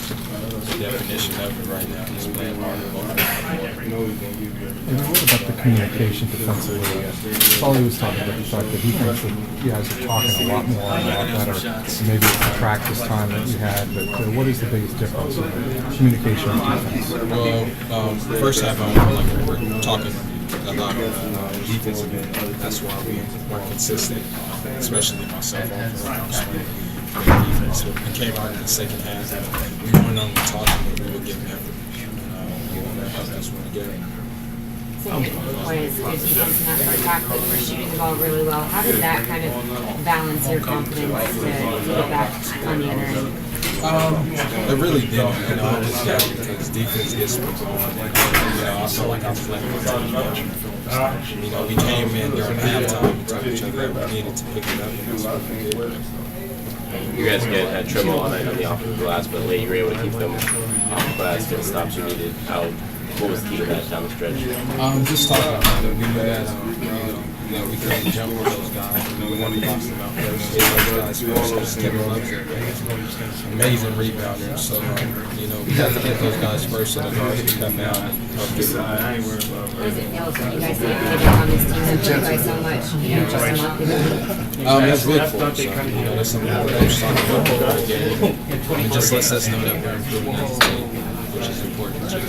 the definition of it right now. He's playing hard to both. And what about the communication defensively? Sully was talking about the fact that he thinks that you guys are talking a lot more and a lot better. Maybe it's the practice time that you had, but what is the biggest difference in communication and defense? Well, first half, we're talking a lot of defensive. That's why we are consistent, especially myself. So we came out in the second half. We went on talking, but we were getting effort. That's what we get. So your point is defense in that first half, but you were shooting the ball really well. How did that kind of balance your confidence to get back on the other end? It really didn't. I just got it because defense gets me going. I feel like I was letting my team down. We came in during halftime and told each other that we needed to pick it up, and that's what we did. You guys had trouble all night on the offensive glass, but late you were able to keep them off the glass, get the stops you needed. What was the key to that down the stretch? Just talking about it. We knew that we couldn't jump with those guys. We wanted to box them out first. Those guys first. Kevin Love's an amazing rebounder. So, we have to get those guys first so the guards can come out and help get them. What does it feel when you guys say pivot on this team that you guys so much, just a month ago? That's big for us. That's something that we're talking about before the game. It just lets us know that we're improving as a team, which is important to us.